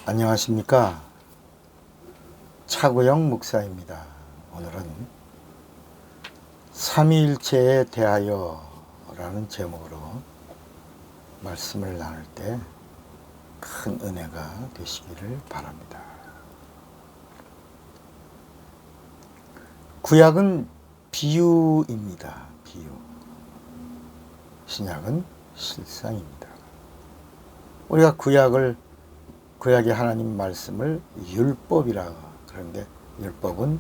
안녕하십니까. 차구영 목사입니다. 오늘은 삼위일체에 대하여 라는 제목으로 말씀을 나눌 때 큰 은혜가 되시기를 바랍니다. 구약은 비유입니다. 비유. 신약은 실상입니다. 우리가 구약의 하나님 말씀을 율법이라 그러는데, 율법은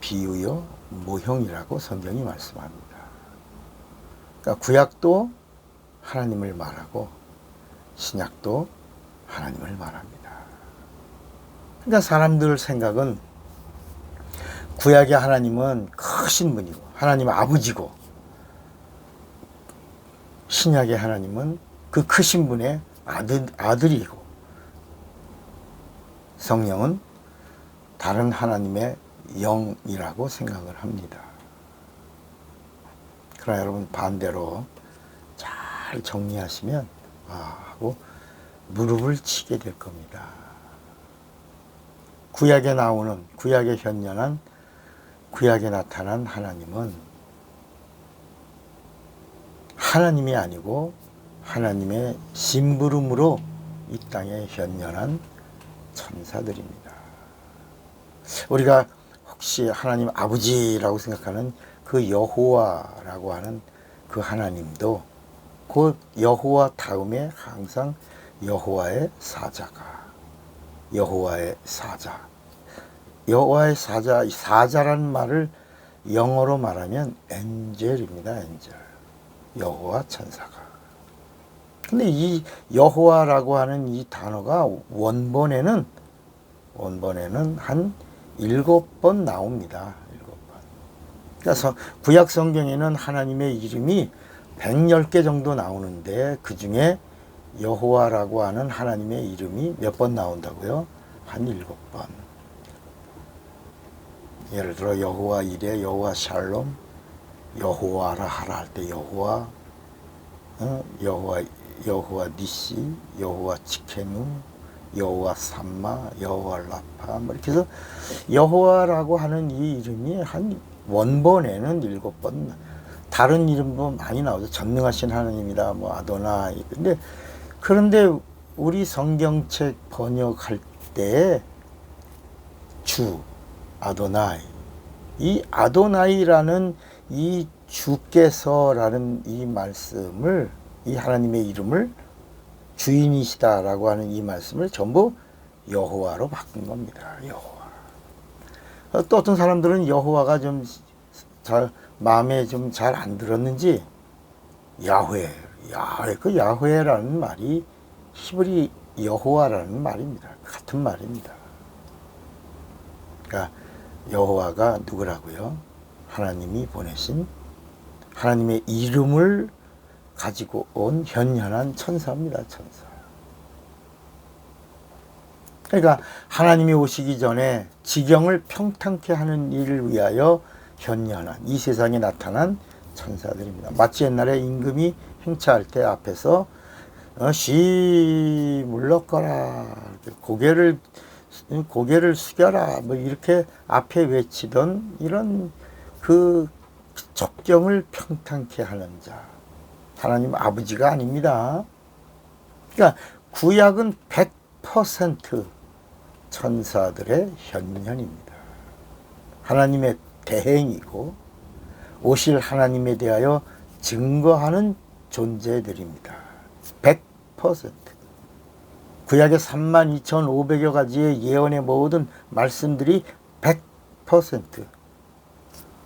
비유요 모형이라고 성경이 말씀합니다. 그러니까 구약도 하나님을 말하고 신약도 하나님을 말합니다. 그러니까 사람들 생각은 구약의 하나님은 크신 분이고 하나님 아버지고, 신약의 하나님은 그 크신 분의 아들이고, 성령은 다른 하나님의 영이라고 생각을 합니다. 그러나 여러분, 반대로 잘 정리하시면 하고 무릎을 치게 될 겁니다. 구약에 현존한 구약에 나타난 하나님은 하나님이 아니고 하나님의 심부름으로 이 땅에 현존한 천사들입니다. 우리가 혹시 하나님 아버지라고 생각하는 그 여호와라고 하는 그 하나님도 그 여호와 다음에 항상 여호와의 사자라는 말을 영어로 말하면 엔젤입니다. 엔젤. 여호와 천사가. 근데 이 여호와라고 하는 이 단어가 원본에는 한 7번 나옵니다. 7번. 그래서 구약 성경에는 하나님의 이름이 110개 정도 나오는데, 그 중에 여호와라고 하는 하나님의 이름이 몇 번 나온다고요? 한 7번. 예를 들어 여호와 이레, 여호와 샬롬, 여호와라 하라 할 때 여호와, 여호와 니시, 여호와 치케누, 여호와 삼마, 여호와 라파, 이렇게 해서 여호와라고 하는 이 이름이 한 원본에는 7번, 다른 이름도 많이 나오죠. 전능하신 하나님이다, 아도나이. 그런데 우리 성경책 번역할 때 주, 아도나이, 이 아도나이라는 이 주께서라는 이 말씀을, 이 하나님의 이름을, 주인이시다라고 하는 이 말씀을 전부 여호와로 바꾼 겁니다. 여호와. 또 어떤 사람들은 여호와가 좀 마음에 좀 잘 안 들었는지 야훼, 그 야훼라는 말이 히브리 여호와라는 말입니다. 같은 말입니다. 그러니까 여호와가 누구라고요? 하나님이 보내신 하나님의 이름을 가지고 온 현현한 천사입니다. 천사. 그러니까 하나님이 오시기 전에 지경을 평탄케 하는 일을 위하여 현현한 이 세상에 나타난 천사들입니다. 마치 옛날에 임금이 행차할 때 앞에서 시 물러거라, 고개를 숙여라, 이렇게 앞에 외치던 이런 그 적경을 평탄케 하는 자, 하나님 아버지가 아닙니다. 그러니까 구약은 100% 천사들의 현현입니다. 하나님의 대행이고 오실 하나님에 대하여 증거하는 존재들입니다. 100%. 구약의 32,500여 가지의 예언의 모든 말씀들이 100%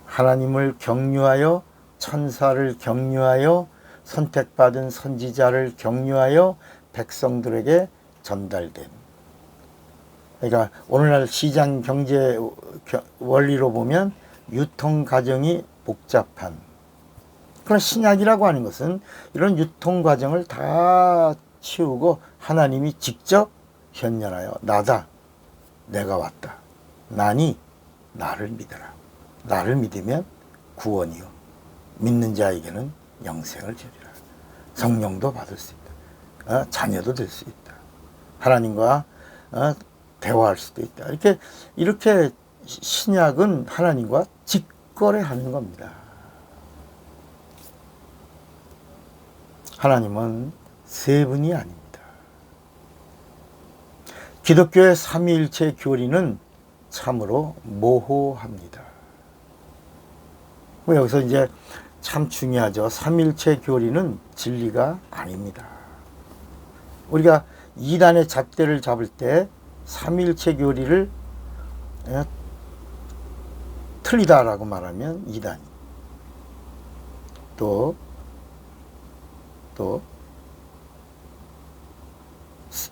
하나님을 경유하여, 천사를 경유하여, 선택받은 선지자를 경유하여 백성들에게 전달된. 그러니까 오늘날 시장 경제 원리로 보면 유통 과정이 복잡한, 그런 신약이라고 하는 것은 이런 유통 과정을 다 치우고 하나님이 직접 현현하여 나다, 내가 왔다, 나니 나를 믿어라, 나를 믿으면 구원이요 믿는 자에게는 영생을 주리라, 성령도 받을 수 있다, 자녀도 될 수 있다, 하나님과 대화할 수도 있다. 이렇게 신약은 하나님과 직거래하는 겁니다. 하나님은 세 분이 아닙니다. 기독교의 삼위일체 교리는 참으로 모호합니다. 여기서 이제 참 중요하죠. 삼위일체 교리는 진리가 아닙니다. 우리가 이단의 잣대를 잡을 때 삼위일체 교리를 틀리다라고 말하면 이단이, 또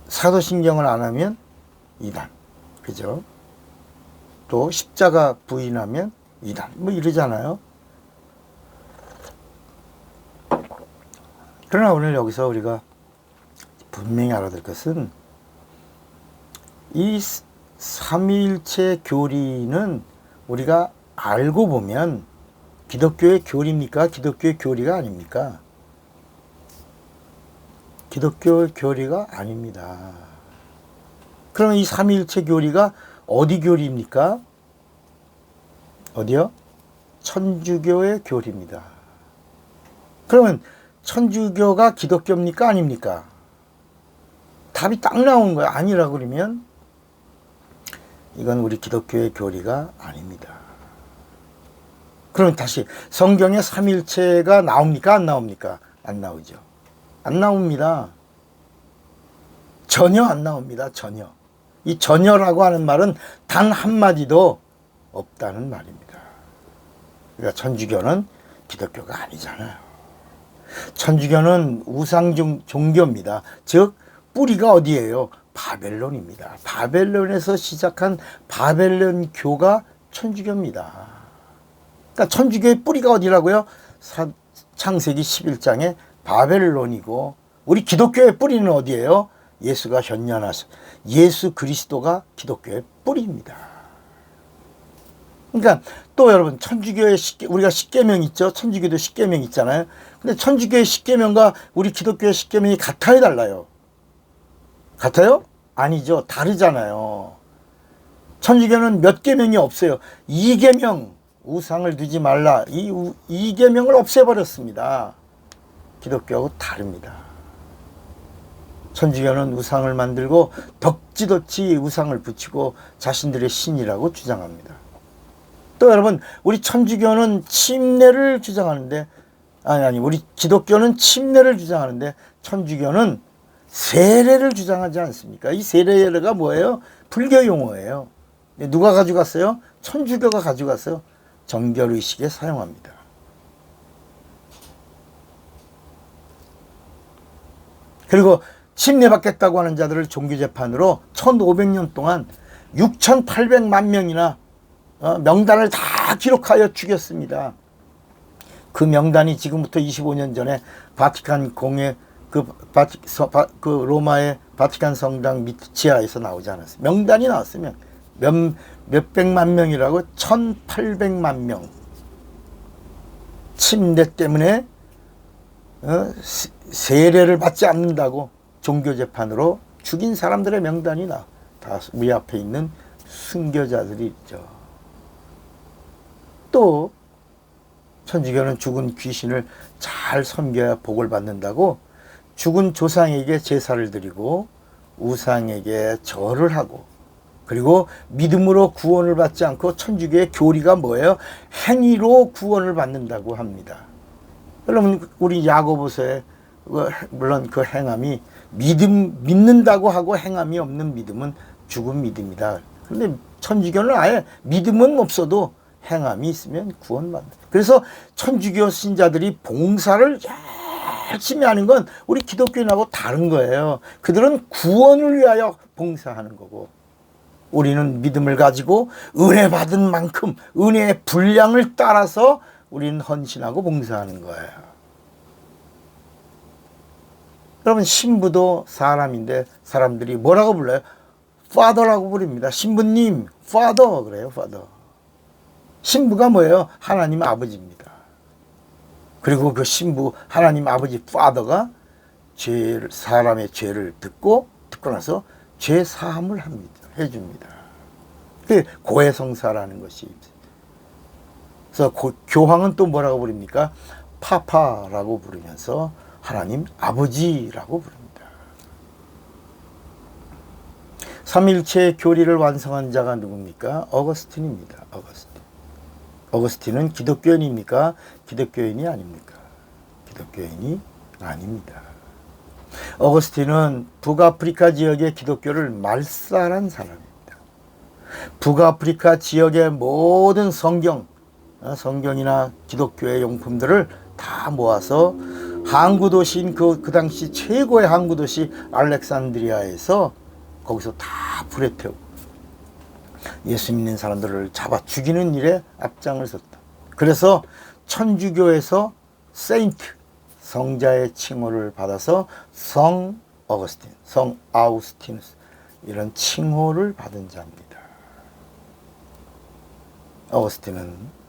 사도신경을 안 하면 이단, 그죠? 또 십자가 부인하면 이단, 뭐 이러잖아요. 그러나 오늘 여기서 우리가 분명히 알아둘 것은 이 삼위일체 교리는 우리가 알고 보면 기독교의 교리입니까? 기독교의 교리가 아닙니까? 기독교의 교리가 아닙니다. 그러면 이 삼위일체 교리가 어디 교리입니까? 어디요? 천주교의 교리입니다. 그러면 천주교가 기독교입니까? 아닙니까? 답이 딱 나오는 거예요. 아니라고 그러면 이건 우리 기독교의 교리가 아닙니다. 그럼 다시 성경에 삼위일체가 나옵니까? 안 나옵니까? 안 나오죠. 안 나옵니다. 전혀 안 나옵니다. 전혀. 이 전혀라고 하는 말은 단 한마디도 없다는 말입니다. 그러니까 천주교는 기독교가 아니잖아요. 천주교는 우상 종교입니다. 즉 뿌리가 어디예요? 바벨론입니다. 바벨론에서 시작한 바벨론교가 천주교입니다. 그러니까 천주교의 뿌리가 어디라고요? 창세기 11장에 바벨론이고, 우리 기독교의 뿌리는 어디예요? 예수가 현현하셔. 예수 그리스도가 기독교의 뿌리입니다. 그러니까 또 여러분, 천주교의 우리가 십계명 있죠? 천주교도 십계명 있잖아요. 근데 천주교의 십계명과 우리 기독교의 십계명이 같아요, 달라요? 같아요? 아니죠. 다르잖아요. 천주교는 몇 계명이 없어요. 2계명, 우상을 두지 말라. 이 2계명을 없애버렸습니다. 기독교하고 다릅니다. 천주교는 우상을 만들고 덕지덕지 우상을 붙이고 자신들의 신이라고 주장합니다. 또 여러분, 우리 천주교는 침례를 주장하는데, 우리 기독교는 침례를 주장하는데 천주교는 세례를 주장하지 않습니까? 이 세례가 뭐예요? 불교 용어예요. 누가 가져갔어요? 천주교가 가져갔어요. 정결의식에 사용합니다. 그리고 침례받겠다고 하는 자들을 종교재판으로 1500년 동안 6800만 명이나 명단을 다 기록하여 죽였습니다. 그 명단이 지금부터 25년 전에 바티칸 공회 그 로마의 바티칸 성당 밑 지하에서 나오지 않았어요. 명단이 나왔으면 몇백만 명이라고 1800만 명. 침례 때문에 세례를 받지 않는다고 종교재판으로 죽인 사람들의 명단이 다 우리 앞에 있는 순교자들이 있죠. 또 천주교는 죽은 귀신을 잘 섬겨야 복을 받는다고 죽은 조상에게 제사를 드리고 우상에게 절을 하고, 그리고 믿음으로 구원을 받지 않고, 천주교의 교리가 뭐예요? 행위로 구원을 받는다고 합니다. 여러분, 우리 야고보서에 물론 그 행함이 믿는다고 하고 행함이 없는 믿음은 죽은 믿음이다. 그런데 천주교는 아예 믿음은 없어도 행함이 있으면 구원받는다. 그래서 천주교 신자들이 봉사를 열심히 하는 건 우리 기독교인하고 다른 거예요. 그들은 구원을 위하여 봉사하는 거고, 우리는 믿음을 가지고 은혜 받은 만큼 은혜의 분량을 따라서 우리는 헌신하고 봉사하는 거예요. 여러분, 신부도 사람인데 사람들이 뭐라고 불러요? Father라고 부릅니다. 신부님, Father 그래요. Father. 신부가 뭐예요? 하나님 아버지입니다. 그리고 그 신부 하나님 아버지 Father가 사람의 죄를 듣고 나서 죄 사함을 합니다. 해줍니다. 그게 고해성사라는 것이. 그래서 교황은 또 뭐라고 부릅니까? 파파라고 부르면서 하나님 아버지라고 부릅니다. 삼일체 교리를 완성한 자가 누굽니까? 어거스틴입니다. 어거스틴은 기독교인입니까? 기독교인이 아닙니까? 기독교인이 아닙니다. 어거스틴은 북아프리카 지역의 기독교를 말살한 사람입니다. 북아프리카 지역의 모든 성경이나 기독교의 용품들을 다 모아서 항구도시인 그 당시 최고의 항구도시 알렉산드리아에서 거기서 다 불에 태우고 예수 믿는 사람들을 잡아 죽이는 일에 앞장을 섰다. 그래서 천주교에서 세인트, 성자의 칭호를 받아서 성 어거스틴, 성 아우스티누스 이런 칭호를 받은 자입니다. 어거스틴은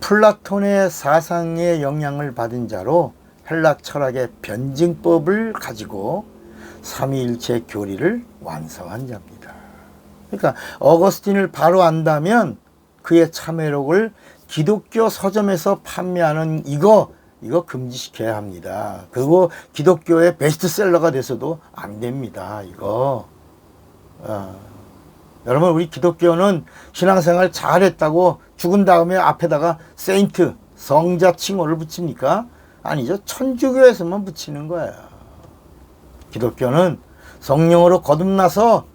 플라톤의 사상의 영향을 받은 자로 헬라 철학의 변증법을 가지고 삼위일체 교리를 완성한 자입니다. 그러니까 어거스틴을 바로 안다면 그의 참회록을 기독교 서점에서 판매하는 이거 금지시켜야 합니다. 그리고 기독교의 베스트셀러가 돼서도 안 됩니다. 이거. 여러분, 우리 기독교는 신앙생활 잘했다고 죽은 다음에 앞에다가 세인트, 성자 칭호를 붙입니까? 아니죠. 천주교에서만 붙이는 거예요. 기독교는 성령으로 거듭나서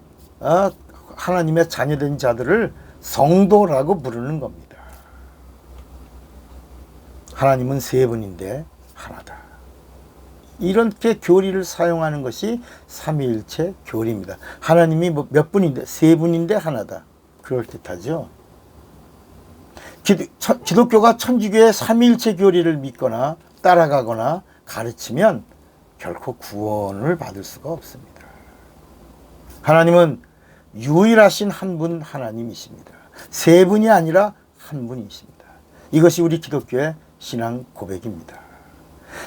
하나님의 자녀된 자들을 성도라고 부르는 겁니다. 하나님은 세 분인데 하나다. 이렇게 교리를 사용하는 것이 삼위일체 교리입니다. 하나님이 몇 분인데 세 분인데 하나다. 그럴듯하죠. 기독교가 천주교의 삼위일체 교리를 믿거나 따라가거나 가르치면 결코 구원을 받을 수가 없습니다. 하나님은 유일하신 한 분 하나님이십니다. 세 분이 아니라 한 분이십니다. 이것이 우리 기독교의 신앙 고백입니다.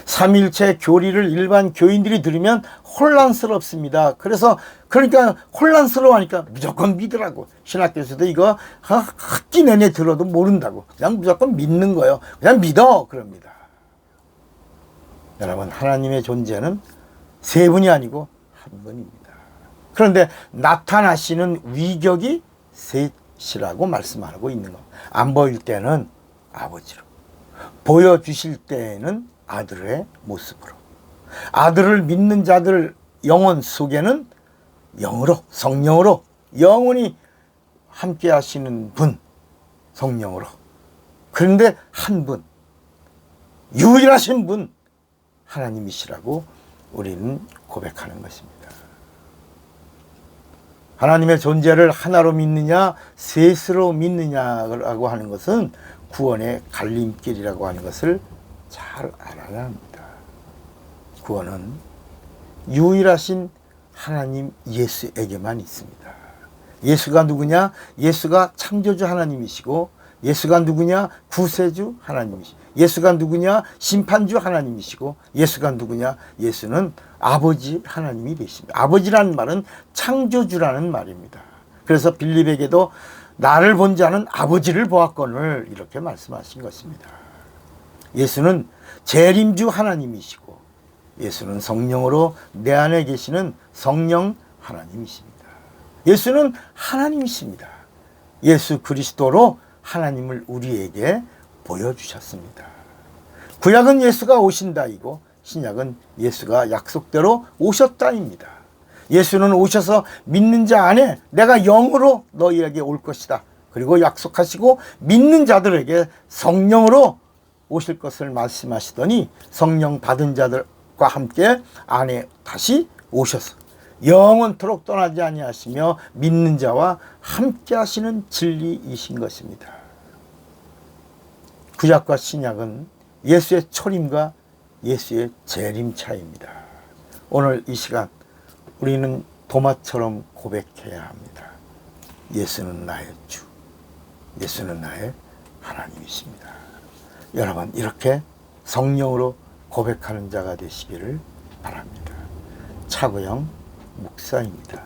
삼일체 교리를 일반 교인들이 들으면 혼란스럽습니다. 그러니까 혼란스러워하니까 무조건 믿으라고. 신학교에서도 이거 학기 내내 들어도 모른다고. 그냥 무조건 믿는 거예요. 그냥 믿어. 그럽니다. 여러분, 하나님의 존재는 세 분이 아니고 한 분입니다. 그런데 나타나시는 위격이 셋이라고 말씀하고 있는 겁니다. 안 보일 때는 아버지로, 보여주실 때에는 아들의 모습으로, 아들을 믿는 자들 영혼 속에는 영으로, 성령으로 영원히 함께 하시는 분, 성령으로. 그런데 한 분, 유일하신 분 하나님이시라고 우리는 고백하는 것입니다. 하나님의 존재를 하나로 믿느냐 셋으로 믿느냐라고 하는 것은 구원의 갈림길이라고 하는 것을 잘 알아야 합니다. 구원은 유일하신 하나님 예수에게만 있습니다. 예수가 누구냐? 예수가 창조주 하나님이시고, 예수가 누구냐? 구세주 하나님이시고, 예수가 누구냐? 심판주 하나님이시고, 예수가 누구냐? 예수는 아버지 하나님이 되십니다. 아버지라는 말은 창조주라는 말입니다. 그래서 빌립에게도 나를 본 자는 아버지를 보았거늘 이렇게 말씀하신 것입니다. 예수는 재림주 하나님이시고, 예수는 성령으로 내 안에 계시는 성령 하나님이십니다. 예수는 하나님이십니다. 예수 그리스도로 하나님을 우리에게 보여주셨습니다. 구약은 예수가 오신다이고 신약은 예수가 약속대로 오셨다입니다. 예수는 오셔서 믿는 자 안에 내가 영으로 너희에게 올 것이다. 그리고 약속하시고 믿는 자들에게 성령으로 오실 것을 말씀하시더니 성령 받은 자들과 함께 안에 다시 오셔서 영원토록 떠나지 아니하시며 믿는 자와 함께 하시는 진리이신 것입니다. 구약과 신약은 예수의 초림과 예수의 재림 차이입니다. 오늘 이 시간 우리는 도마처럼 고백해야 합니다. 예수는 나의 주, 예수는 나의 하나님이십니다. 여러분, 이렇게 성령으로 고백하는 자가 되시기를 바랍니다. 차고영 목사입니다.